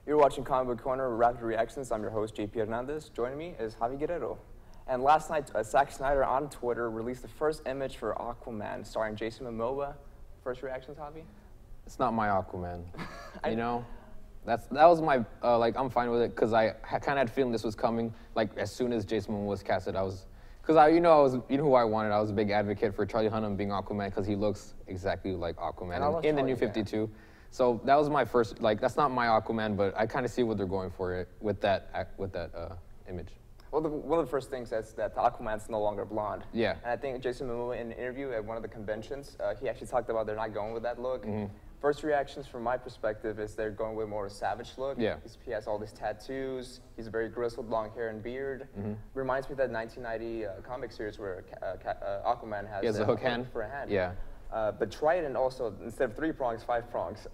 You're watching Comic Book Corner Rapid Reactions. I'm your host, JP Hernandez. Joining me is Javi Guerrero. And last night, Zack Snyder on Twitter released the first image for Aquaman, starring Jason Momoa. First reactions, Javi? It's not my Aquaman. You know, that was my I'm fine with it because I kind of had a feeling this was coming. Like as soon as Jason Momoa was casted, I was who I wanted. I was a big advocate for Charlie Hunnam being Aquaman because he looks exactly like Aquaman in the New 52. So that was my first, that's not my Aquaman, but I kind of see what they're going for with that image. Well, one of the first things is that Aquaman's no longer blonde. Yeah. And I think Jason Momoa, in an interview at one of the conventions, he actually talked about they're not going with that look. Mm-hmm. First reactions from my perspective is they're going with more of a savage look. Yeah. He has all these tattoos. He's very grizzled, long hair and beard. Mm-hmm. Reminds me of that 1990 comic series where Aquaman has a hook hand for a hand. Yeah. But Trident also, instead of 3 prongs, 5 prongs.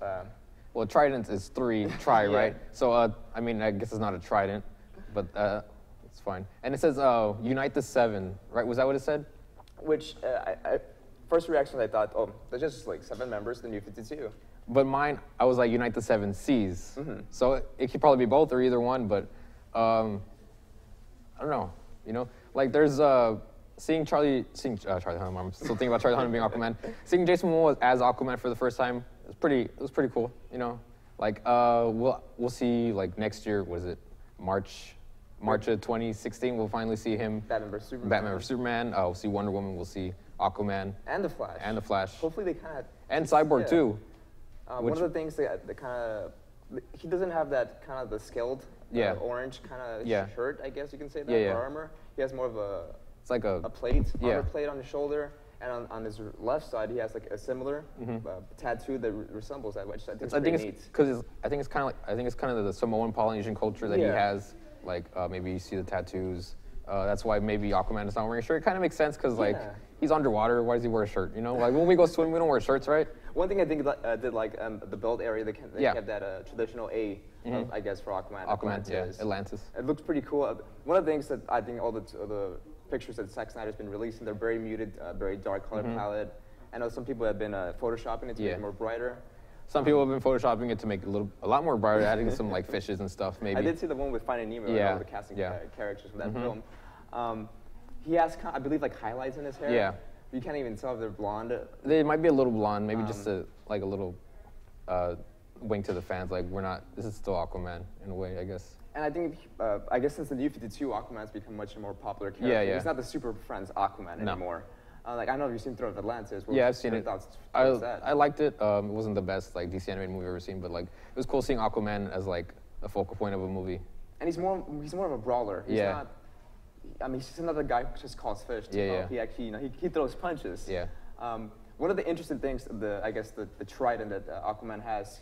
Well, Trident is 3, yeah. Right? So, I mean, I guess it's not a trident, but it's fine. And it says, unite the 7, right? Was that what it said? Which, first reaction, I thought, oh, there's just like 7 members of the New 52. But mine, I was like, unite the 7 C's. Mm-hmm. So it could probably be both or either one, but I don't know, you know? Like, there's, seeing Charlie Hunnam, I'm still thinking about Charlie Hunnam being Aquaman. Seeing Jason Momoa as Aquaman for the first time, it was pretty cool, you know? Like, we'll see, like, next year, what is it, March of 2016, we'll finally see him. Batman vs. Superman. We'll see Wonder Woman, we'll see Aquaman. And the Flash. Hopefully they kind of... And Cyborg, too. One of the things that kind of... He doesn't have that kind of the scaled orange kind of shirt, I guess you can say that, or armor. He has more of a... It's like a plate, armor plate on his shoulder, and on his left side he has like a similar tattoo that resembles that, which I think is neat. Because I think it's kind of the Samoan Polynesian culture that he has. Like maybe you see the tattoos. That's why maybe Aquaman is not wearing a shirt. It kind of makes sense because he's underwater. Why does he wear a shirt? You know, like when we go swim, we don't wear shirts, right? One thing I think did like the belt area, they have that traditional A, I guess, for Aquaman. Atlantis. Atlantis. It looks pretty cool. One of the things that I think all the pictures that Zack Snyder's been releasing, they're very muted, very dark color palette. I know some people have been photoshopping it to make it more brighter. Some people have been photoshopping it to make it a lot more brighter, adding some like fishes and stuff. Maybe I did see the one with Finding Nemo and all the casting characters from that film. He has, I believe, like highlights in his hair. Yeah. You can't even tell if they're blonde. They might be a little blonde, maybe just a little wink to the fans. Like this is still Aquaman in a way, I guess. And I think, I guess since the New 52, Aquaman's become much more popular character. Yeah. He's not the Super Friends Aquaman anymore. Like, I don't know if you've seen Throne of Atlantis. I've seen it. I liked it. It wasn't the best like DC animated movie I've ever seen, but like it was cool seeing Aquaman as like a focal point of a movie. And he's more of a brawler. He's not. I mean, he's just another guy who just calls fish. He actually, he throws punches. Yeah. One of the interesting things, I guess the trident that Aquaman has.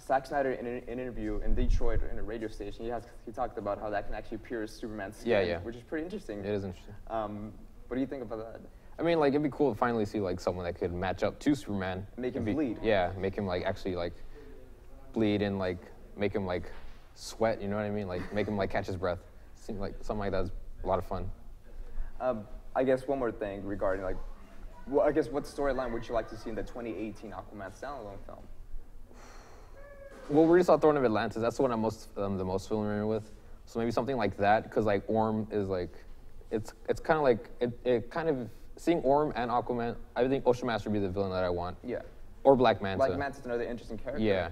Zack Snyder, in an interview in Detroit in a radio station, he talked about how that can actually pierce Superman's skin, which is pretty interesting. It is interesting. What do you think about that? I mean, like, it'd be cool to finally see like someone that could match up to Superman. Make him bleed. Yeah, make him like actually like bleed and like make him like sweat. You know what I mean? Like make him like catch his breath. Seems like something like that's a lot of fun. I guess one more thing regarding like, I guess what storyline would you like to see in the 2018 Aquaman standalone film? Well, we just saw Throne of Atlantis. That's the one I'm the most familiar with. So maybe something like that, because like Orm is like, it's kind of like it kind of seeing Orm and Aquaman. I think Ocean Master would be the villain that I want. Yeah. Or Black Manta. Black Manta's another interesting character. Yeah.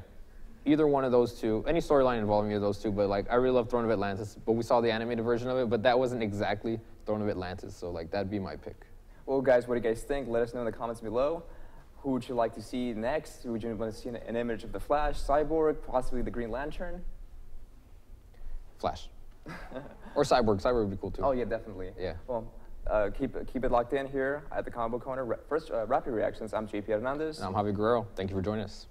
Either one of those two, any storyline involving either of those two. But like, I really love Throne of Atlantis. But we saw the animated version of it, but that wasn't exactly Throne of Atlantis. So like, that'd be my pick. Well, guys, what do you guys think? Let us know in the comments below. Who would you like to see next? Who would you want to see an image of the Flash, Cyborg, possibly the Green Lantern? Flash. Or Cyborg. Cyborg would be cool too. Oh yeah, definitely. Yeah. Well, keep it locked in here at the Comic Book Corner. First, Rapid Reactions. I'm JP Hernandez. And I'm Javi Guerrero. Thank you for joining us.